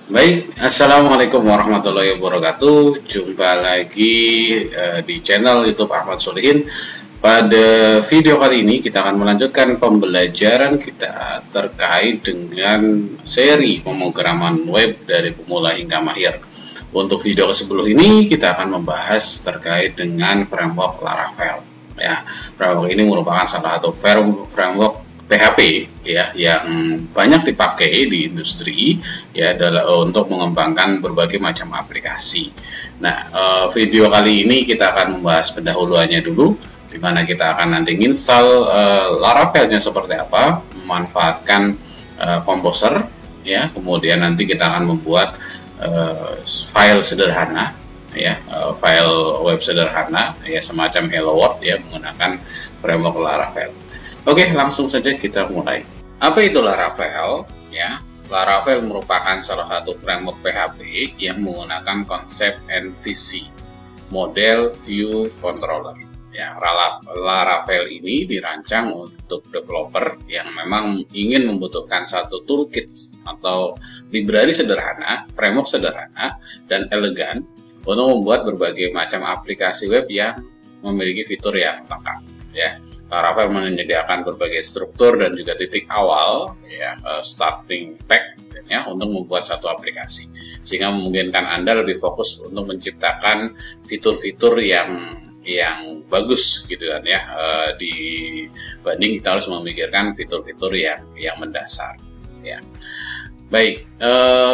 Baik, Assalamualaikum warahmatullahi wabarakatuh. Jumpa lagi di channel YouTube Ahmad Solihin. Pada video kali ini kita akan melanjutkan pembelajaran kita terkait dengan seri pemrograman web dari pemula hingga mahir. Untuk video sebelum ini kita akan membahas terkait dengan framework Laravel. Ya, framework ini merupakan salah satu framework PHP ya yang banyak dipakai di industri ya untuk mengembangkan berbagai macam aplikasi. Nah, video kali ini kita akan membahas pendahuluannya dulu, di mana kita akan nanti install Laravelnya seperti apa, memanfaatkan Composer ya, kemudian nanti kita akan membuat file sederhana ya, file web sederhana ya semacam Hello World ya menggunakan framework Laravel. Oke, langsung saja kita mulai. Apa itu Laravel? Ya, Laravel merupakan salah satu framework PHP yang menggunakan konsep MVC, Model View Controller. Ya, Laravel ini dirancang untuk developer yang memang ingin membutuhkan satu toolkit atau library sederhana, framework sederhana, dan elegan untuk membuat berbagai macam aplikasi web yang memiliki fitur yang lengkap. Ya, Laravel menyediakan berbagai struktur dan juga titik awal ya, starting pack ya, untuk membuat satu aplikasi, sehingga memungkinkan Anda lebih fokus untuk menciptakan fitur-fitur yang bagus gitu kan ya, dibanding kita harus memikirkan fitur-fitur yang mendasar ya. Baik,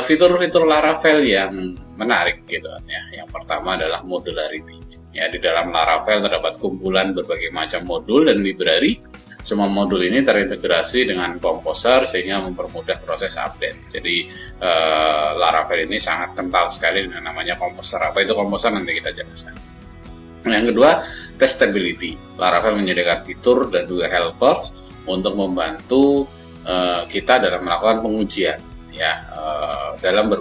fitur-fitur Laravel yang menarik gitu kan ya. Yang pertama adalah modularity. Ya, di dalam Laravel terdapat kumpulan berbagai macam modul dan library. Semua modul ini terintegrasi dengan Composer sehingga mempermudah proses update. Jadi Laravel ini sangat kental sekali dengan namanya Composer. Apa itu Composer nanti kita jelaskan. Yang kedua, testability. Laravel menyediakan fitur dan juga helper untuk membantu kita dalam melakukan pengujian ya, dalam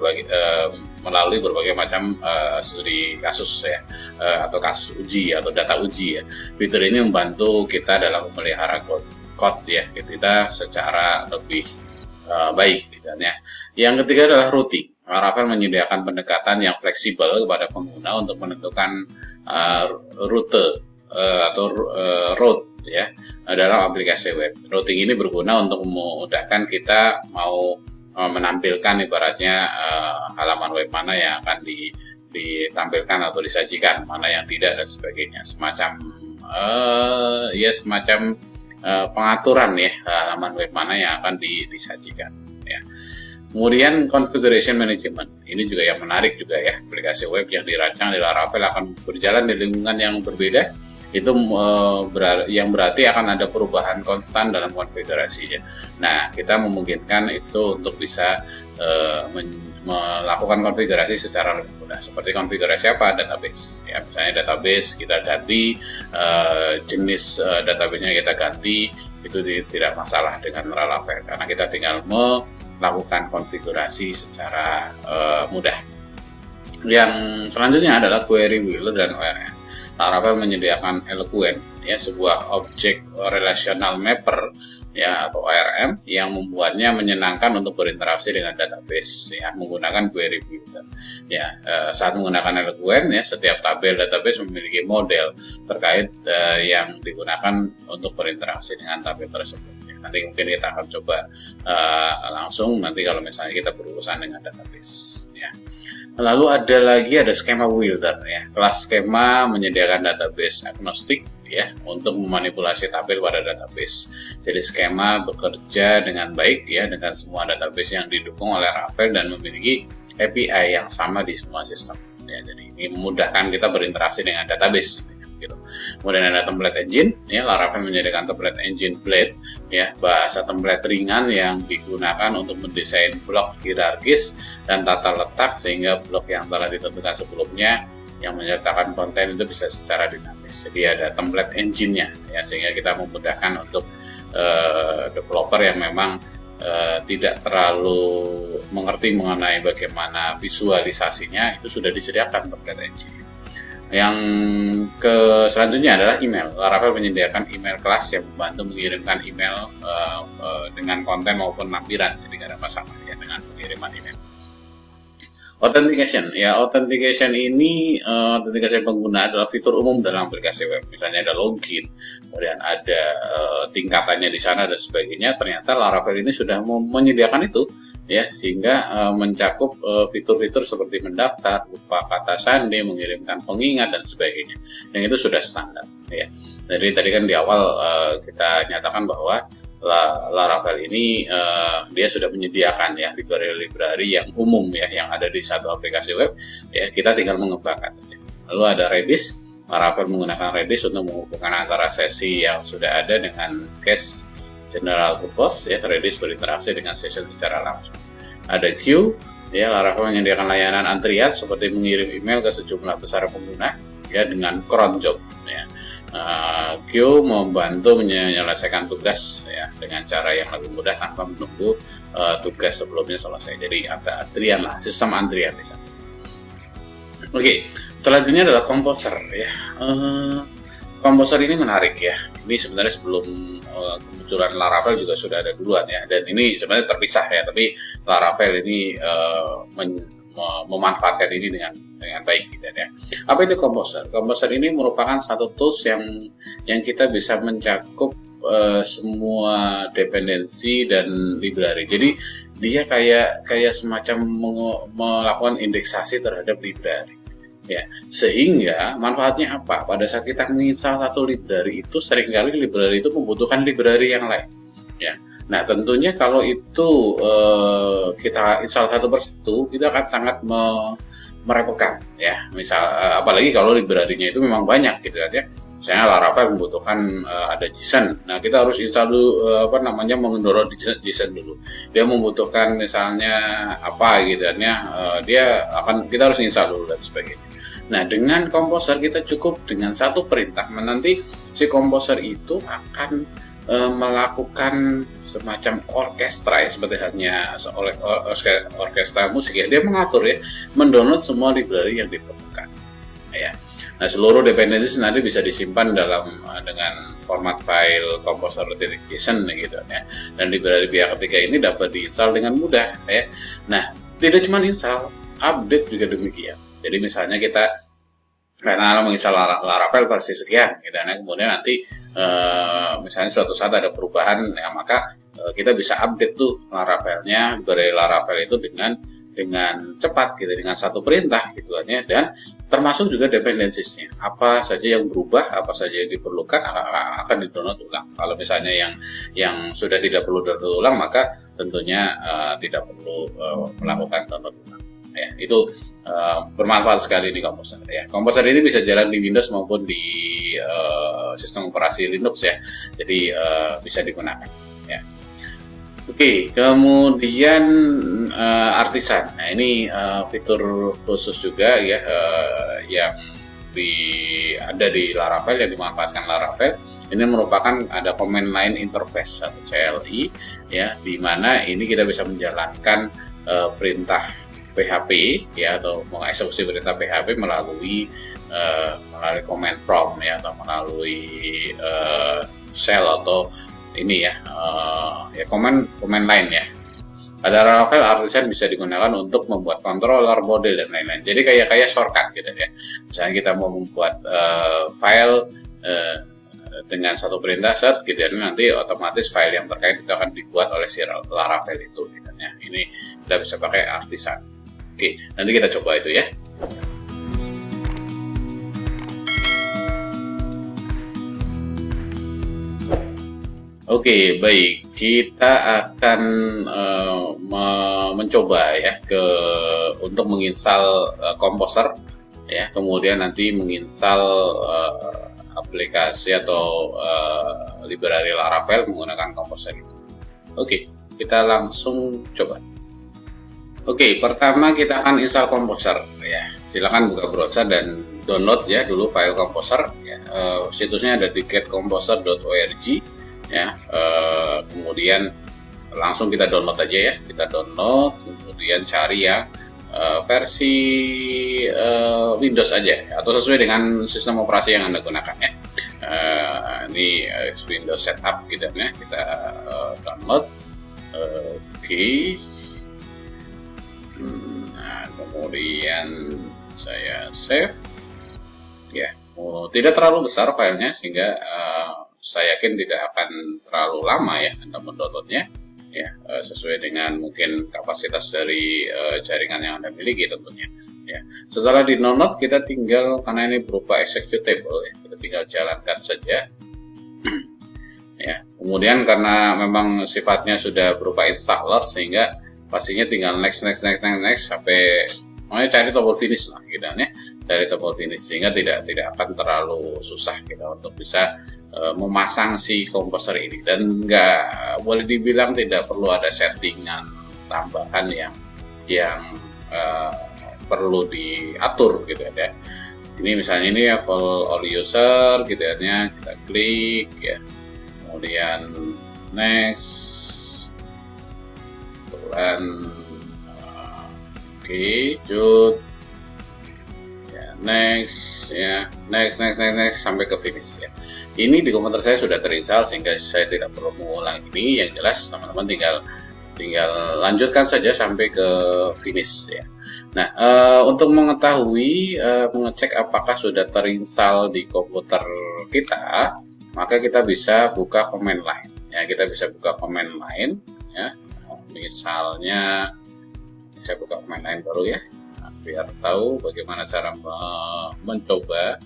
melalui berbagai macam studi kasus ya, atau kasus uji atau data uji ya. Fitur ini membantu kita dalam memelihara code ya kita secara lebih baik gitu ya. Yang ketiga adalah routing. Laravel menyediakan pendekatan yang fleksibel kepada pengguna untuk menentukan rute atau route ya dalam aplikasi web. Routing ini berguna untuk memudahkan kita mau menampilkan ibaratnya halaman web mana yang akan ditampilkan atau disajikan, mana yang tidak dan sebagainya. Semacam pengaturan ya halaman web mana yang akan disajikan ya. Kemudian configuration management, ini juga yang menarik juga ya. Aplikasi web yang dirancang di Laravel akan berjalan di lingkungan yang berbeda. Itu yang berarti akan ada perubahan konstan dalam konfigurasinya. Nah, kita memungkinkan itu untuk bisa melakukan konfigurasi secara lebih mudah. Seperti konfigurasi apa? Database. Ya, misalnya database kita ganti, jenis databasenya kita ganti, itu tidak masalah dengan Laravel karena kita tinggal melakukan konfigurasi secara mudah. Yang selanjutnya adalah query builder dan ORM. Laravel menyediakan Eloquent ya, sebuah objek relational mapper ya atau ORM yang membuatnya menyenangkan untuk berinteraksi dengan database ya menggunakan query builder. Ya, saat menggunakan Eloquent ya, setiap tabel database memiliki model terkait yang digunakan untuk berinteraksi dengan tabel tersebut. Ya, nanti mungkin kita akan coba langsung nanti kalau misalnya kita berurusan dengan database ya. Lalu ada skema builder ya. Kelas skema menyediakan database agnostik ya untuk memanipulasi tabel pada database. Jadi skema bekerja dengan baik ya dengan semua database yang didukung oleh Laravel dan memiliki API yang sama di semua sistem. Ya, jadi ini memudahkan kita berinteraksi dengan database. Gitu. Kemudian ada template engine ya, Laravel menyediakan template engine Blade ya, bahasa template ringan yang digunakan untuk mendesain blok hierarkis dan tata letak sehingga blok yang telah ditentukan sebelumnya yang menyertakan konten itu bisa secara dinamis. Jadi ada template engine-nya ya, sehingga kita memudahkan untuk developer yang memang tidak terlalu mengerti mengenai bagaimana visualisasinya, itu sudah disediakan template engine. Yang selanjutnya adalah email. Laravel menyediakan email kelas yang membantu mengirimkan email dengan konten maupun lampiran, jadi tidak ada masalah ya dengan pengiriman email. Authentication, ya authentication ini authentication pengguna adalah fitur umum dalam aplikasi web. Misalnya ada login, kemudian ada tingkatannya di sana dan sebagainya. Ternyata Laravel ini sudah menyediakan itu, ya, sehingga mencakup fitur-fitur seperti mendaftar, lupa kata sandi, mengirimkan pengingat dan sebagainya. Yang itu sudah standar, ya. Jadi tadi kan di awal kita nyatakan bahwa Laravel ini dia sudah menyediakan ya library yang umum ya yang ada di satu aplikasi web, ya, kita tinggal mengembangkan saja. Lalu ada Redis, Laravel menggunakan Redis untuk menghubungkan antara sesi yang sudah ada dengan cache general purpose, ya. Redis berinteraksi dengan session secara langsung. Ada queue, ya, Laravel menyediakan layanan antrian seperti mengirim email ke sejumlah besar pengguna, ya, dengan cron job, ya. Queue membantu menyelesaikan tugas, ya, dengan cara yang lebih mudah tanpa menunggu tugas sebelumnya selesai. Jadi ada antrian lah, sistem antrian di sana. Oke, selanjutnya adalah Composer, ya. Composer ini menarik, ya. Ini sebenarnya sebelum kemunculan Laravel juga sudah ada duluan, ya. Dan ini sebenarnya terpisah, ya. Tapi Laravel ini memanfaatkan ini dengan baik, gitu, ya. Apa itu Composer? Composer ini merupakan satu tools yang kita bisa mencakup semua dependensi dan library. Jadi dia kayak semacam melakukan indeksasi terhadap library, ya. Sehingga manfaatnya apa? Pada saat kita menginstal satu library itu, seringkali library itu membutuhkan library yang lain, ya. Nah, tentunya kalau itu kita install satu persatu, itu akan sangat merepotkan, ya. Misal apalagi kalau library-nya itu memang banyak, gitu kan, ya. Misalnya Laravel membutuhkan ada JSON. Nah, kita harus install dulu mendownload JSON dulu. Dia membutuhkan misalnya apa, gitu kan, ya. Kita harus install dulu dan sebagainya. Nah, dengan Composer kita cukup dengan satu perintah. Nanti si Composer itu akan melakukan semacam orkestra, ya, seperti halnya orkestra musik, ya. Dia mengatur, ya, mendownload semua library yang diperlukan, ya. Nah, seluruh dependensi nanti bisa disimpan dengan format file composer.json, gitu, ya. Dan library pihak ketiga ini dapat diinstal dengan mudah, ya. Nah, tidak cuma install, update juga demikian. Jadi misalnya kita karena menginstal Laravel versi sekian, gitu, nah, kemudian nanti misalnya suatu saat ada perubahan, ya, maka kita bisa update tuh Laravelnya dari Laravel itu dengan cepat, gitu, dengan satu perintah, gitu, ya. Dan termasuk juga dependensinya, apa saja yang berubah, apa saja yang diperlukan akan di-download ulang. Kalau misalnya yang sudah tidak perlu download ulang, maka tentunya tidak perlu melakukan download ulang. Ya, itu bermanfaat sekali di Composer, ya. Composer ini bisa jalan di Windows maupun di sistem operasi Linux, ya. Jadi bisa digunakan, ya. Oke, kemudian Artisan. Nah, ini fitur khusus juga, ya, yang ada di Laravel, yang dimanfaatkan Laravel. Ini merupakan ada command line interface atau CLI, ya, di mana ini kita bisa menjalankan perintah PHP, ya, atau mengeksekusi perintah PHP melalui command prompt, ya, atau melalui shell atau ini, ya, command line, ya. Pada Laravel, Artisan bisa digunakan untuk membuat controller, model, dan lain-lain. Jadi kayak shortcut, gitu, ya. Misalnya kita mau membuat file dengan satu perintah set, gitu, ya, nanti otomatis file yang terkait itu akan dibuat oleh si Laravel itu, gitu, ya. Ini kita bisa pakai Artisan. Oke, nanti kita coba itu, ya. Oke, baik. Kita akan mencoba, ya, untuk menginstal Composer, ya. Kemudian nanti menginstal aplikasi atau library Laravel menggunakan Composer itu. Oke, kita langsung coba. Oke, pertama kita akan install Composer, ya. Silakan buka browser dan download, ya, dulu file Composer, ya. Situsnya ada di getcomposer.org, ya. Kemudian langsung kita download aja, ya. Kita download, kemudian cari yang versi Windows aja, ya, atau sesuai dengan sistem operasi yang Anda gunakan, ya. Ini Windows setup, gitu, ya. Kita download. Oke. kemudian saya save ya. Tidak terlalu besar filenya sehingga saya yakin tidak akan terlalu lama ya Anda mendownloadnya ya, sesuai dengan mungkin kapasitas dari jaringan yang Anda miliki tentunya ya. Setelah di download kita tinggal, karena ini berupa executable ya, kita tinggal jalankan saja ya. Kemudian karena memang sifatnya sudah berupa installer sehingga pastinya tinggal next sampai cari tombol finish lah gitu ya, cari tombol finish sehingga tidak akan terlalu susah kita untuk bisa memasang si komposer ini, dan nggak boleh dibilang tidak perlu ada settingan tambahan yang perlu diatur gitu ya. Ini misalnya ini ya full all user gitu ya, kita klik ya, kemudian next dan cut ya, next sampai ke finish ya. Ini di komputer saya sudah terinstall sehingga saya tidak perlu mengulang ini. Yang jelas teman-teman tinggal lanjutkan saja sampai ke finish ya. Nah, untuk mengetahui mengecek apakah sudah terinstall di komputer kita, maka kita bisa buka command line ya. Kita bisa buka command line ya. Misalnya saya buka command line baru ya, biar tahu bagaimana cara mencoba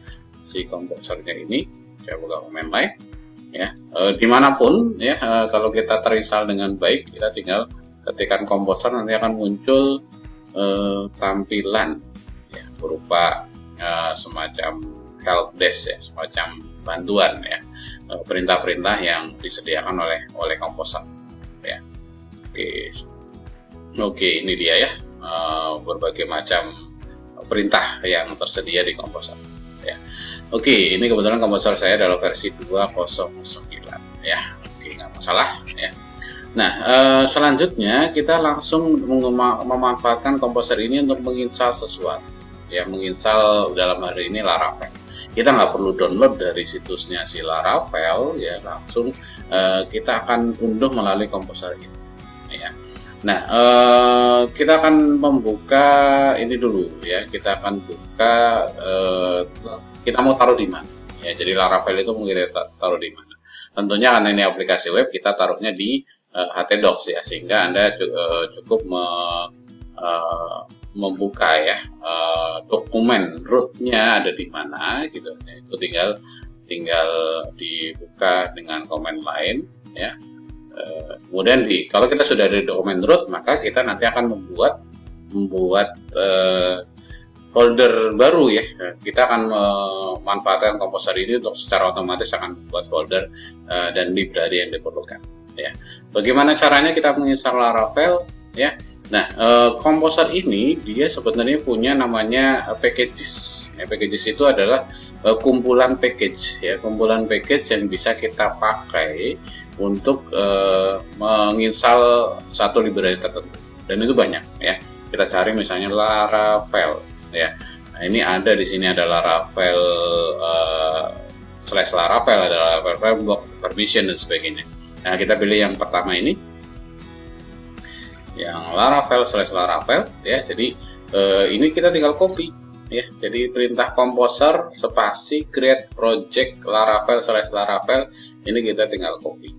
si komposernya ini. Saya buka command line ya, dimanapun ya, kalau kita terinstall dengan baik, kita tinggal ketikkan komposer, nanti akan muncul tampilan ya, berupa semacam help desk ya, semacam bantuan ya, perintah-perintah yang disediakan oleh komposer ya. Oke, ini dia ya, berbagai macam perintah yang tersedia di komposer ya. Oke, ini kebetulan komposer saya adalah versi 2.09 ya. Oke, nggak masalah ya. Nah, selanjutnya kita langsung memanfaatkan komposer ini untuk menginstal sesuatu ya, menginstal dalam hari ini Laravel. Kita nggak perlu download dari situsnya si Laravel ya, langsung kita akan unduh melalui komposer ini ya. Nah, kita akan membuka ini dulu ya. Kita akan buka, kita mau taruh di mana ya. Jadi Laravel itu mau kita taruh di mana. Tentunya karena ini aplikasi web, kita taruhnya di htdocs ya, sehingga Anda cukup membuka ya dokumen rootnya ada di mana gitu. Itu tinggal dibuka dengan command line ya. Kemudian kalau kita sudah ada di dokumen root, maka kita nanti akan membuat folder baru ya. Kita akan memanfaatkan komposer ini untuk secara otomatis akan membuat folder dan library yang diperlukan ya. Bagaimana caranya kita menginstal Laravel ya? Nah, komposer ini dia sebenarnya punya namanya packages. Ya, packages itu adalah kumpulan package ya, kumpulan package yang bisa kita pakai untuk menginstal satu library tertentu, dan itu banyak ya. Kita cari misalnya Laravel ya. Nah, ini ada di sini ada Laravel /Laravel, ada Laravel framework, permission dan sebagainya. Nah, kita pilih yang pertama ini, yang Laravel /Laravel ya. Jadi ini kita tinggal copy ya. Jadi perintah composer spasi create project Laravel /Laravel ini kita tinggal copy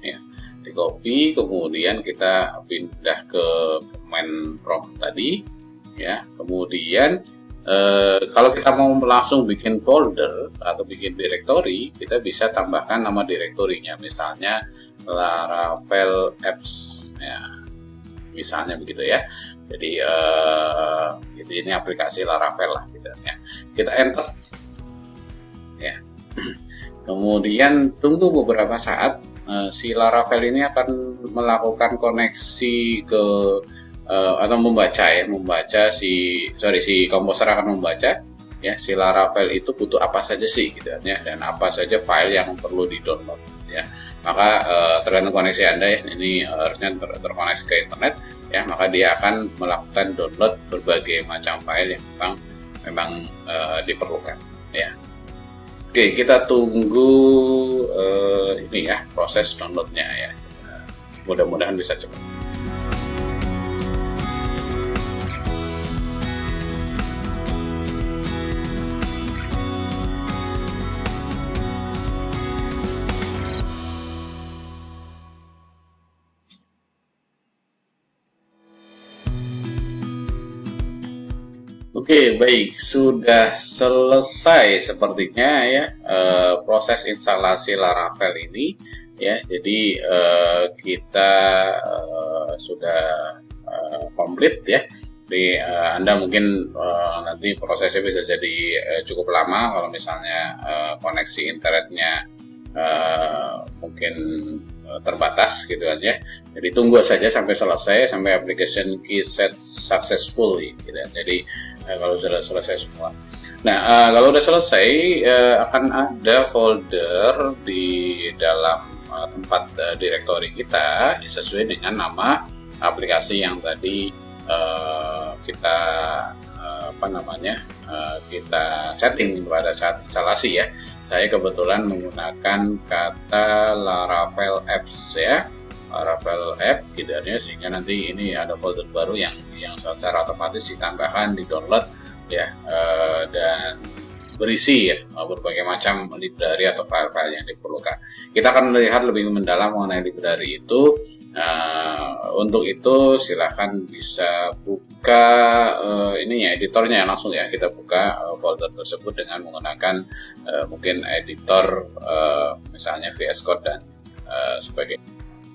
ya. Di copy, kemudian kita pindah ke command prompt tadi ya. Kemudian kalau kita mau langsung bikin folder atau bikin directory, kita bisa tambahkan nama direktorinya, misalnya Laravel apps ya, misalnya begitu ya. Jadi ini aplikasi Laravel lah gitu ya. Kita enter ya. Kemudian tunggu beberapa saat, si Laravel ini akan melakukan koneksi ke atau membaca si komposer akan membaca ya, si Laravel itu butuh apa saja sih gitu ya, dan apa saja file yang perlu di download ya. Maka tergantung koneksi Anda ya, ini harusnya terkoneksi ke internet ya, maka dia akan melakukan download berbagai macam file yang memang diperlukan ya. Oke, kita tunggu ini ya, proses downloadnya ya. Mudah-mudahan bisa cepat. Oke, baik, sudah selesai sepertinya ya proses instalasi Laravel ini ya. Jadi kita sudah komplit ya. Jadi Anda mungkin nanti prosesnya bisa jadi cukup lama kalau misalnya koneksi internetnya mungkin terbatas gitu kan ya. Jadi tunggu saja sampai selesai, sampai application key set successful gitu kan. Jadi kalau sudah selesai semua. Nah, kalau sudah selesai akan ada folder di dalam tempat direktori kita sesuai dengan nama aplikasi yang tadi kita kita setting pada saat instalasi ya. Saya kebetulan menggunakan kata Laravel apps ya, Laravel app gitu ya, sehingga nanti ini ada folder baru yang secara otomatis ditambahkan, di download ya, dan berisi ya berbagai macam library atau file-file yang diperlukan. Kita akan melihat lebih mendalam mengenai library itu. Untuk itu silahkan bisa buka editornya langsung ya. Kita buka folder tersebut dengan menggunakan mungkin editor misalnya VS Code dan sebagainya.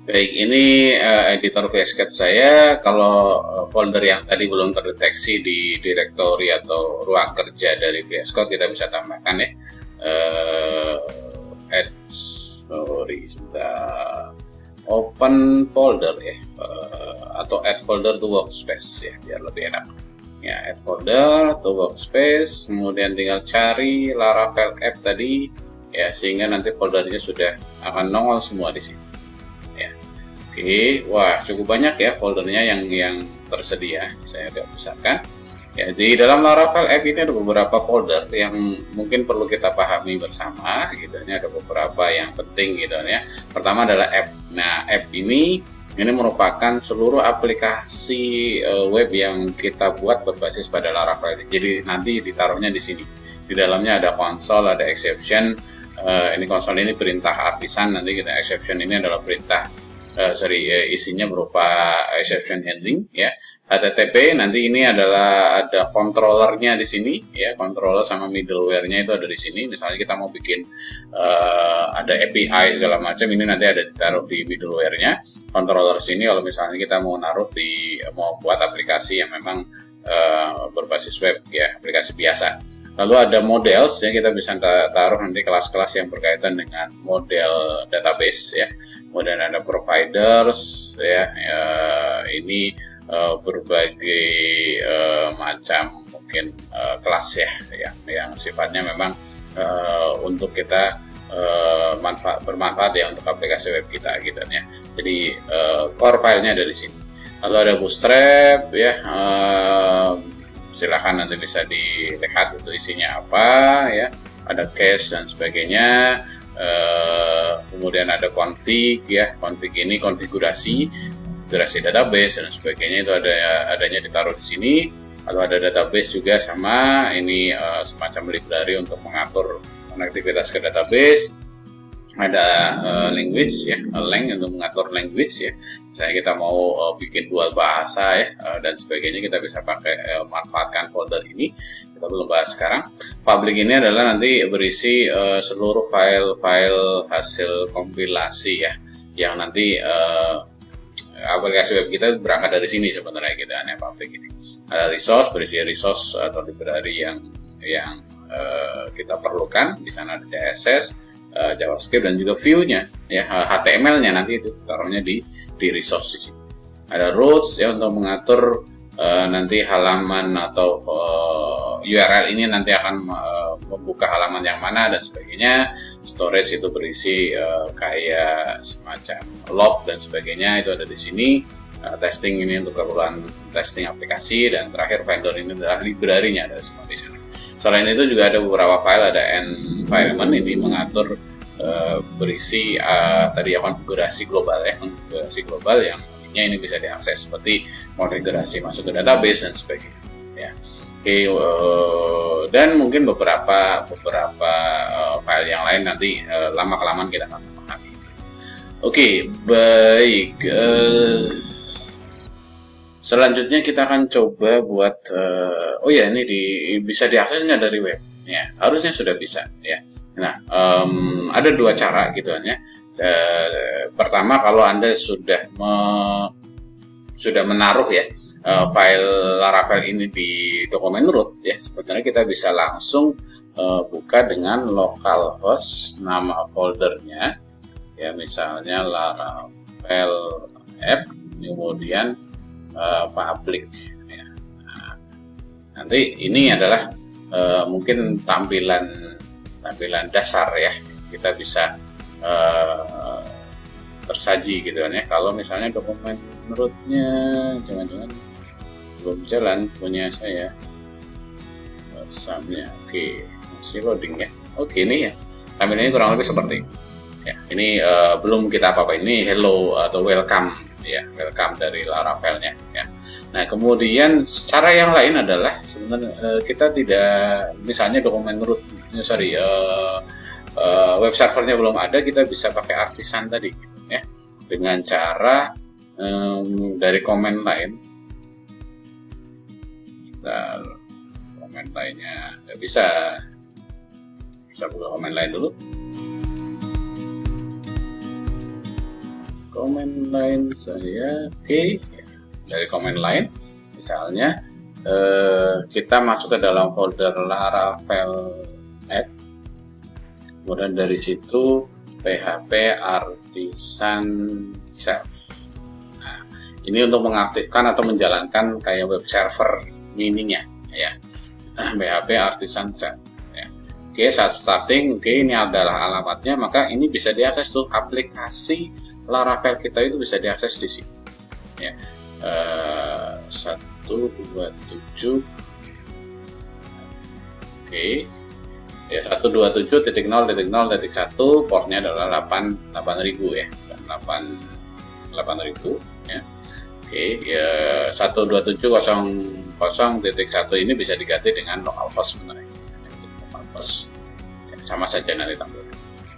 Baik, ini editor VS Code saya. Kalau folder yang tadi belum terdeteksi di direktori atau ruang kerja dari VS Code, kita bisa tambahkan ya. Open folder ya, atau add folder to workspace ya, biar lebih enak. Ya, add folder to workspace, kemudian tinggal cari Laravel app tadi ya, sehingga nanti foldernya sudah akan nongol semua di sini. Oke, wah cukup banyak ya foldernya yang tersedia. Saya tidak besarkan. Ya, di dalam Laravel app ini ada beberapa folder yang mungkin perlu kita pahami bersama. Gitu, ada beberapa yang penting gitu ya. Pertama adalah app. Nah, app ini merupakan seluruh aplikasi web yang kita buat berbasis pada Laravel. Jadi nanti ditaruhnya di sini. Di dalamnya ada console, ada exception. Ini console ini perintah artisan. Nanti kita exception ini adalah perintah. Isinya berupa exception handling ya. HTTP nanti ini adalah ada controllernya di sini ya, controller sama middleware-nya itu ada di sini. Misalnya kita mau bikin ada API segala macam, ini nanti ada ditaruh di middleware-nya. Controller sini kalau misalnya kita mau mau buat aplikasi yang memang berbasis web ya, aplikasi biasa. Lalu ada models ya, kita bisa taruh nanti kelas-kelas yang berkaitan dengan model database ya. Kemudian ada providers ya, ini berbagai macam mungkin kelas ya, yang sifatnya memang untuk kita bermanfaat ya untuk aplikasi web kita gitu ya. Jadi core filenya ada di sini. Lalu ada bootstrap ya. Silahkan nanti bisa dilihat itu isinya apa ya, ada cache dan sebagainya. Kemudian ada config ya, config ini konfigurasi database dan sebagainya, itu adanya ditaruh di sini. Lalu ada database juga sama ini semacam library untuk mengatur konektivitas ke database. Ada language ya, lang untuk mengatur language ya. Misalnya kita mau bikin dual bahasa ya dan sebagainya, kita bisa pakai manfaatkan folder ini. Kita belum bahas sekarang. Public ini adalah nanti berisi seluruh file-file hasil kompilasi ya, yang nanti aplikasi web kita berangkat dari sini sebenarnya gitu ya, public ini. Ada resource, berisi resource atau library yang kita perlukan. Di sana ada CSS, JavaScript dan juga view-nya ya, HTML-nya nanti itu taruhnya di resource di sini. Ada routes ya untuk mengatur nanti halaman atau URL ini nanti akan membuka halaman yang mana dan sebagainya. Storage itu berisi kayak semacam log dan sebagainya, itu ada di sini. Testing ini untuk keperluan testing aplikasi, dan terakhir vendor ini adalah library-nya, ada semua di sana. Selain itu juga ada beberapa file, ada environment ini mengatur berisi tadi ya konfigurasi global ya, konfigurasi global yang ini bisa diakses seperti konfigurasi masuk ke database dan sebagainya ya. Oke, dan mungkin beberapa file yang lain nanti lama kelamaan kita akan memahami. Oke, baik. Selanjutnya kita akan coba buat oh ya, ini bisa diakses nggak dari web? Ya, harusnya sudah bisa ya. Nah, ada dua cara gitu kan ya. Pertama, kalau Anda sudah menaruh ya file Laravel ini di dokumen root ya, sebenarnya kita bisa langsung buka dengan localhost nama foldernya ya, misalnya Laravel app, kemudian public ya. Nah, nanti ini adalah mungkin tampilan dasar ya, kita bisa tersaji gitu kan ya. Kalau misalnya dokumen rootnya jangan-jangan belum jalan punya saya samnya. Oke, masih loading ya. Oke, ini ya tampilannya kurang lebih seperti ini ya. Ini belum kita apa-apa, ini hello atau welcome ya, welcome dari Laravelnya ya. Nah, kemudian cara yang lain adalah sebenarnya kita tidak, misalnya dokumen root web servernya belum ada, kita bisa pakai artisan tadi gitu ya, dengan cara dari command line. Dan command line-nya nggak bisa buka command line dulu. Command line saya, oke. Dari command line misalnya kita masuk ke dalam folder Laravel app, kemudian dari situ PHP artisan self. Nah, ini untuk mengaktifkan atau menjalankan kayak web server mininya ya, PHP artisan self ya. Oke, saat starting, oke, ini adalah alamatnya, maka ini bisa diakses tuh, aplikasi Laravel kita itu bisa diakses di sini ya. 127 oke ya, 127.0.0.1 portnya adalah 8000 ya, 8000 ya. Oke ya, 127.0.0.1 ini bisa diganti dengan localhost sebenarnya, localhost ya, sama saja nanti tampilan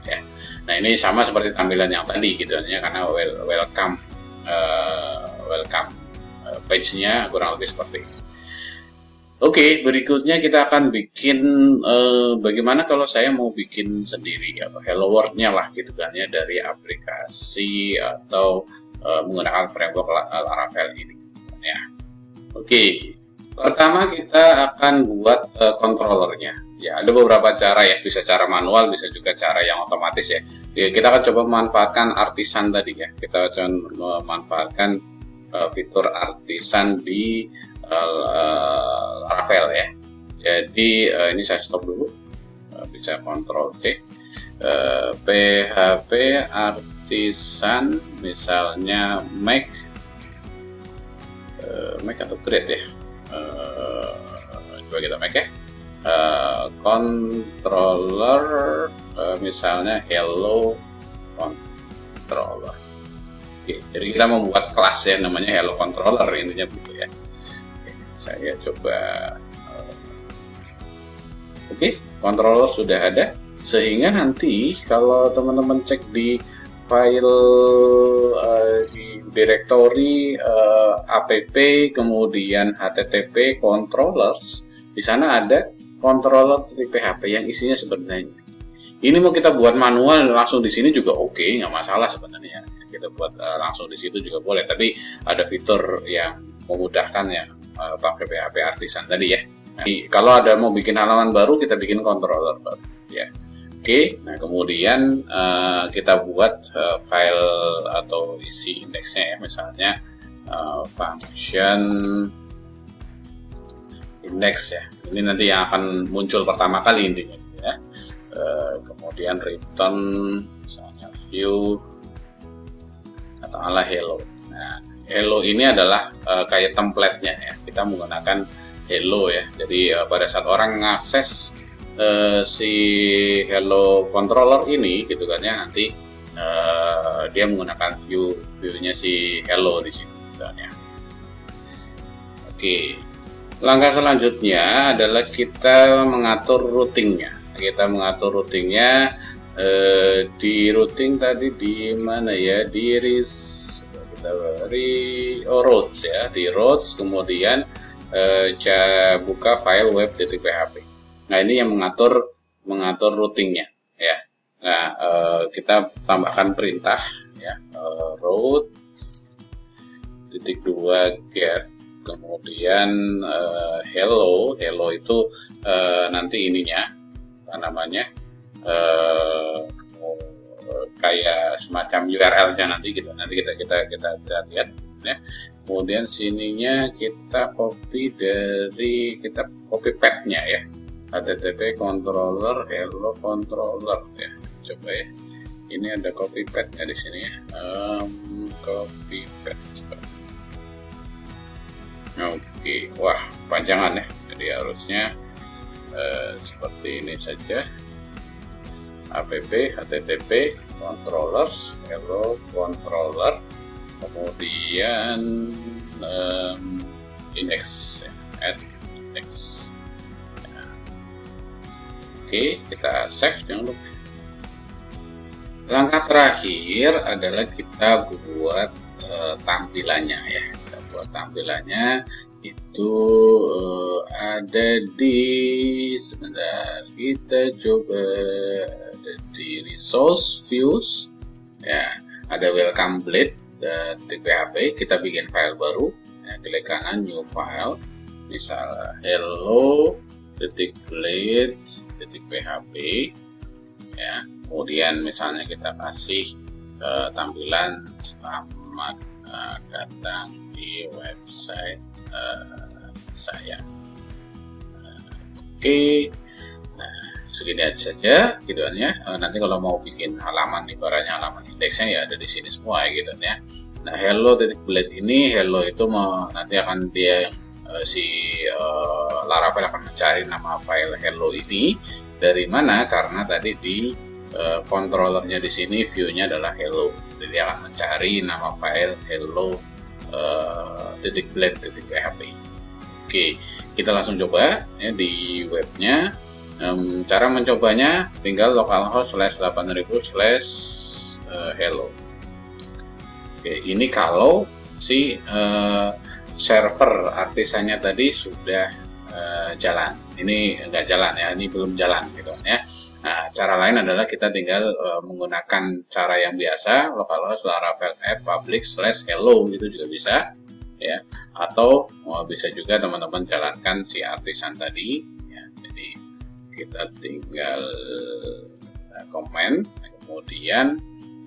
ya. Nah, ini sama seperti tampilan yang tadi gitu ya, karena welcome page-nya kurang lebih seperti ini. Oke, berikutnya kita akan bikin bagaimana kalau saya mau bikin sendiri atau hello world-nya lah gitu kan ya, dari aplikasi atau menggunakan framework Laravel ini ya. Oke, pertama kita akan buat controllernya ya. Ada beberapa cara ya, bisa cara manual, bisa juga cara yang otomatis ya. Kita akan coba memanfaatkan artisan tadi ya, kita akan memanfaatkan fitur artisan di Laravel ya. Jadi ini saya stop dulu, bisa Ctrl C, PHP artisan misalnya make atau create ya, coba kita make ya, controller misalnya hello controller. Oke, jadi kita membuat kelas ya, namanya hello controller, intinya begitu ya. Oke, saya coba oke, controller sudah ada, sehingga nanti kalau teman-teman cek di file di directory app kemudian http controllers, di sana ada controller.php yang isinya sebenarnya ini mau kita buat manual langsung di sini juga oke, nggak masalah sebenarnya. Kita buat langsung di situ juga boleh, tapi ada fitur yang memudahkan ya pakai PHP artisan tadi ya. Nah, kalau ada mau bikin halaman baru, kita bikin controller baru ya. Oke, nah kemudian kita buat file atau isi indeksnya ya, misalnya function index ya. Ini nanti yang akan muncul pertama kali intinya ya. Kemudian return misalnya view katakanlah hello. Nah, hello ini adalah kayak template-nya ya. Kita menggunakan hello ya. Jadi pada saat orang mengakses si hello controller ini gitu kan ya, nanti dia menggunakan view-nya si hello di situ kan ya. Oke. Langkah selanjutnya adalah kita mengatur routingnya. Kita mengatur routingnya di routing tadi di mana ya, di dari roads ya, di roads, kemudian buka file web.php. Nah, ini yang mengatur routingnya ya. Nah, kita tambahkan perintah ya, road .2 get, kemudian hello itu nanti ininya apa namanya, kayak semacam URL-nya nanti gitu. Nanti kita lihat ya. Kemudian sininya kita copy path-nya ya. HTTP controller hello controller ya. Coba ya. Ini ada copy path-nya di sini ya. Copy path seperti. Oke, wah panjangan ya. Jadi harusnya seperti ini saja. app http controllers hello controller, kemudian index add index. Oke, kita save, jangan lupa. Langkah terakhir adalah kita buat tampilannya ya. Kita buat tampilannya itu ada di, sebentar, kita coba ada di resource views ya, ada welcome blade .php. Kita bikin file baru ya, klik kanan new file, misal hello.blade.php ya. Kemudian misalnya kita kasih tampilan selamat datang di website saya. Oke, nah segini aja saja gitu ya. Nanti kalau mau bikin halaman, ibaratnya halaman indeksnya ya ada di sini semua gitu ya. Nah, hello.blade ini, hello itu nanti akan dia Laravel akan mencari nama file hello ini dari mana, karena tadi di controllernya di sini view-nya adalah hello, jadi dia akan mencari nama file hello.blade.php. Oke, kita langsung coba ya di webnya. Cara mencobanya tinggal localhost /8000/hello. Oke, ini kalau si server artisannya tadi sudah jalan. Ini enggak jalan ya, ini belum jalan gitu ya. Nah, cara lain adalah kita tinggal menggunakan cara yang biasa, localhost laravel app public /hello, itu juga bisa ya. Atau bisa juga teman-teman jalankan si artisan tadi ya. Jadi kita tinggal komen, kemudian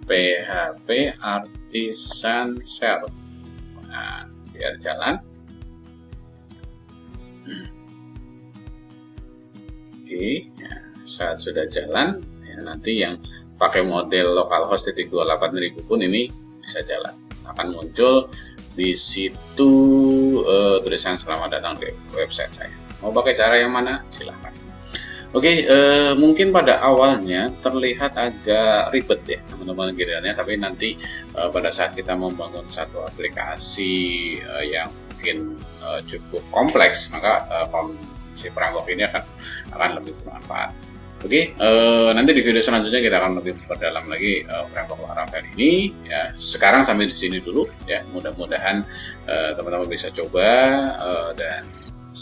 php artisan server. Nah, biar jalan. Oke, ya, saat sudah jalan ya, nanti yang pakai model localhost /28.000 pun ini bisa jalan. Akan muncul di situ tulisan selamat datang di website saya. Mau pakai cara yang mana? Silahkan. Oke, mungkin pada awalnya terlihat agak ribet ya teman-teman kiranya, tapi nanti pada saat kita membangun satu aplikasi yang mungkin cukup kompleks, maka si framework ini akan lebih bermanfaat. Oke, nanti di video selanjutnya kita akan lebih perdalam lagi framework Laravel ini. Ya, sekarang sampai di sini dulu ya. Mudah-mudahan teman-teman bisa coba dan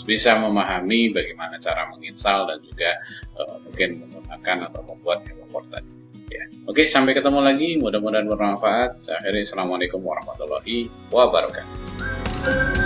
bisa memahami bagaimana cara menginstal dan juga mungkin menggunakan atau membuat hello tadi. Ya. Oke, sampai ketemu lagi. Mudah-mudahan bermanfaat. Saya akhiri. Assalamualaikum warahmatullahi wabarakatuh.